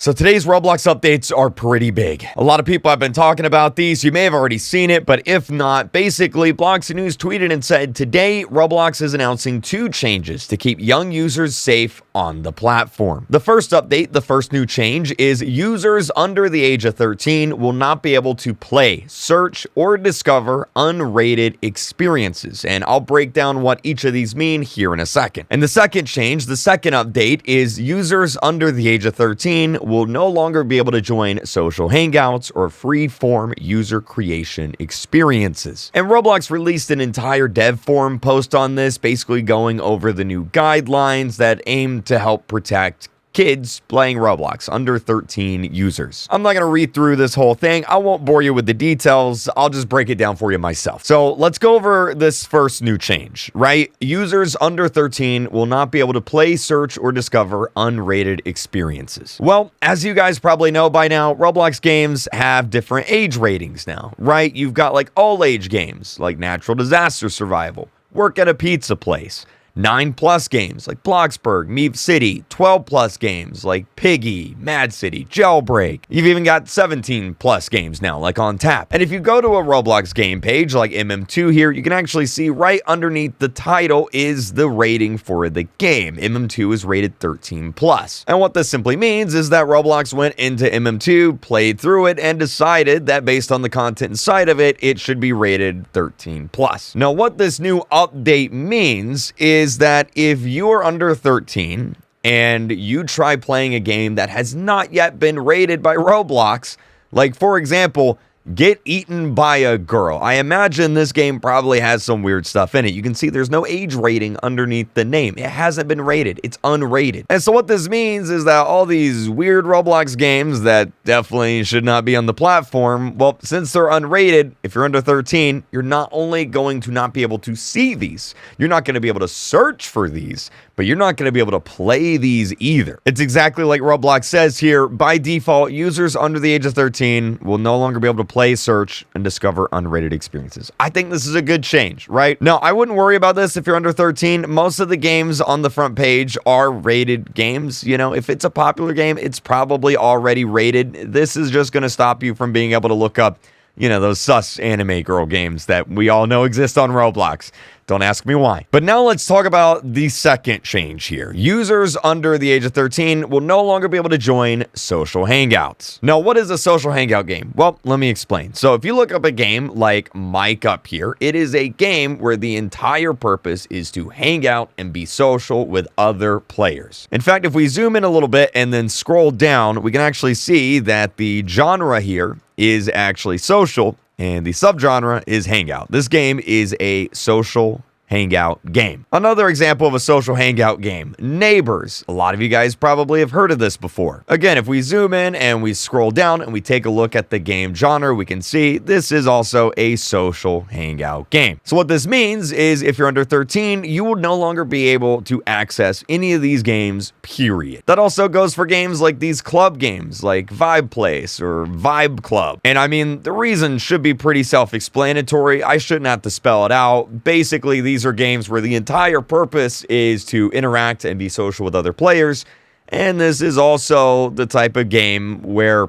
So today's Roblox updates are pretty big. A lot of people have been talking about these. You may have already seen it, but if not, basically, Bloxy News tweeted and said, today, Roblox is announcing 2 changes to keep young users safe on the platform. The first update, the first new change, is users under the age of 13 will not be able to play, search, or discover unrated experiences. And I'll break down what each of these mean here in a second. And the second change, the second update, is users under the age of 13 will no longer be able to join social hangouts or free-form user creation experiences. And Roblox released an entire dev forum post on this, basically going over the new guidelines that aim to help protect kids playing Roblox, under 13 users. I'm not going to read through this whole thing. I won't bore you with the details. I'll just break it down for you myself. So let's go over this first new change, right? Users under 13 will not be able to play, search, or discover unrated experiences. Well, as you guys probably know by now, Roblox games have different age ratings now, right? You've got like all age games, like natural disaster survival, work at a pizza place, 9+ games like Bloxburg, Meep City, 12+ games like Piggy, Mad City, Jailbreak. You've even got 17+ games now like on tap. And if you go to a Roblox game page like MM2 here, you can actually see right underneath the title is the rating for the game. MM2 is rated 13+. And what this simply means is that Roblox went into MM2, played through it, and decided that based on the content inside of it, it should be rated 13+. Now, what this new update means is that if you're under 13 and you try playing a game that has not yet been rated by Roblox, like for example, Get Eaten by a Girl. I imagine this game probably has some weird stuff in it. You can see there's no age rating underneath the name. It hasn't been rated. It's unrated. And so what this means is that all these weird Roblox games that definitely should not be on the platform, well, since they're unrated, if you're under 13, you're not only going to not be able to see these, you're not going to be able to search for these, but you're not going to be able to play these either. It's exactly like Roblox says here. By default, users under the age of 13 will no longer be able to play, search, and discover unrated experiences. I think this is a good change, right? Now, I wouldn't worry about this if you're under 13. Most of the games on the front page are rated games. You know, if it's a popular game, it's probably already rated. This is just going to stop you from being able to look up, you know, those sus anime girl games that we all know exist on Roblox. Don't ask me why. But now let's talk about the second change here. Users under the age of 13 will no longer be able to join social hangouts. Now, what is a social hangout game? Well, let me explain. So if you look up a game like Mic Up here, it is a game where the entire purpose is to hang out and be social with other players. In fact, if we zoom in a little bit and then scroll down, we can actually see that the genre here is actually social, and the subgenre is hangout. This game is a social hangout game. Another example of a social hangout game, Neighbors. A lot of you guys probably have heard of this before. Again, if we zoom in and we scroll down and we take a look at the game genre, we can see this is also a social hangout game. So what this means is if you're under 13, you will no longer be able to access any of these games, period. That also goes for games like these club games like Vibe Place or Vibe Club. And I mean, the reason should be pretty self-explanatory. I shouldn't have to spell it out. Basically, these are games where the entire purpose is to interact and be social with other players. And this is also the type of game where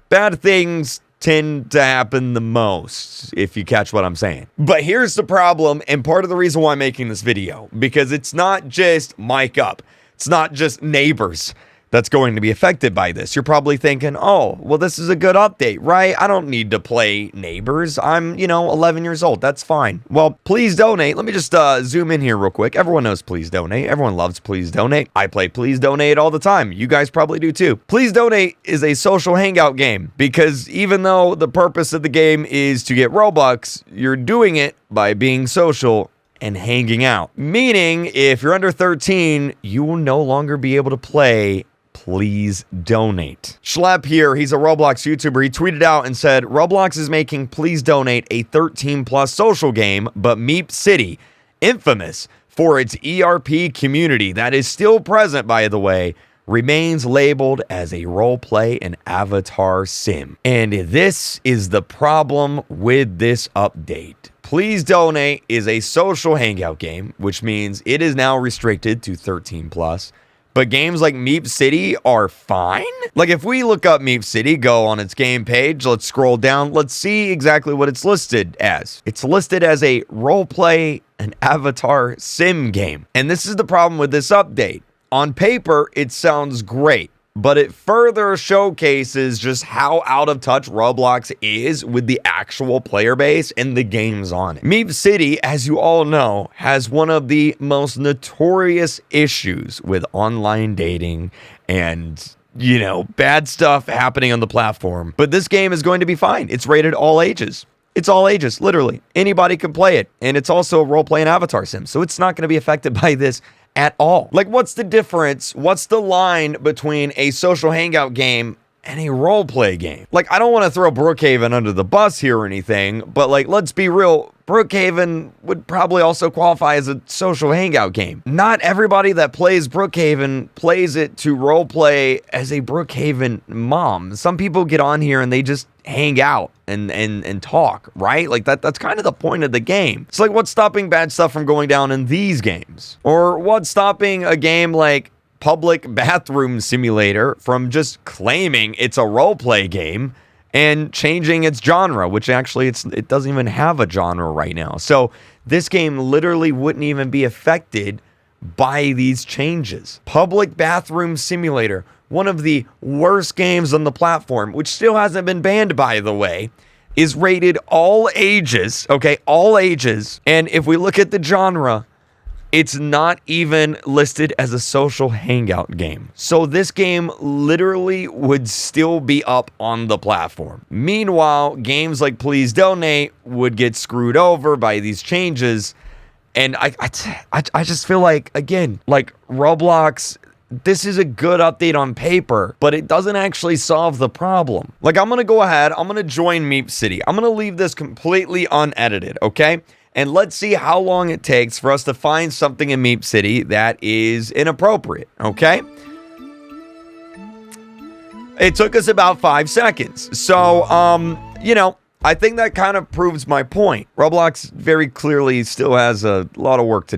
bad things tend to happen the most, if you catch what I'm saying. But here's the problem, and part of the reason why I'm making this video, because it's not just Mic Up. It's not just Neighbors that's going to be affected by this. You're probably thinking, oh, well, this is a good update, right? I don't need to play Neighbors. I'm, 11 years old. That's fine. Well, Please Donate. Let me just zoom in here real quick. Everyone knows Please Donate. Everyone loves Please Donate. I play Please Donate all the time. You guys probably do too. Please Donate is a social hangout game because even though the purpose of the game is to get Robux, you're doing it by being social and hanging out. Meaning, if you're under 13, you will no longer be able to play Please Donate. Schlep here, he's a Roblox YouTuber. He tweeted out and said, Roblox is making Please Donate a 13+ social game, but Meep City, infamous for its ERP community that is still present, by the way, remains labeled as a roleplay and avatar sim. And this is the problem with this update. Please Donate is a social hangout game, which means it is now restricted to 13+. but games like Meep City are fine? Like, if we look up Meep City, go on its game page, let's scroll down, let's see exactly what it's listed as. It's listed as a roleplay and avatar sim game. And this is the problem with this update. On paper, it sounds great, but it further showcases just how out of touch Roblox is with the actual player base and the games on it. Meep City, as you all know, has one of the most notorious issues with online dating and, you know, bad stuff happening on the platform. But this game is going to be fine. It's rated all ages. It's all ages, literally. Anybody can play it. And it's also a role-playing avatar sim, so it's not going to be affected by this at all. Like, what's the difference? What's the line between a social hangout game and a role-play game? Like, I don't want to throw Brookhaven under the bus here or anything, but, like, let's be real. Brookhaven would probably also qualify as a social hangout game. Not everybody that plays Brookhaven plays it to roleplay as a Brookhaven mom. Some people get on here and they just hang out and talk, right? Like, that's kind of the point of the game. It's like, what's stopping bad stuff from going down in these games? Or what's stopping a game like Public Bathroom Simulator from just claiming it's a roleplay game and changing its genre, which actually it doesn't even have a genre right now. So this game literally wouldn't even be affected by these changes. Public Bathroom Simulator, one of the worst games on the platform, which still hasn't been banned, by the way, is rated all ages, okay, all ages. And if we look at the genre, it's not even listed as a social hangout game. So this game literally would still be up on the platform. Meanwhile, games like Please Donate would get screwed over by these changes. And I just feel like, again, like Roblox, this is a good update on paper, but it doesn't actually solve the problem. Like, I'm going to go ahead, I'm going to join Meep City. I'm going to leave this completely unedited, okay? And let's see how long it takes for us to find something in Meep City that is inappropriate, okay? It took us about 5 seconds. So, you know, I think that kind of proves my point. Roblox very clearly still has a lot of work to do.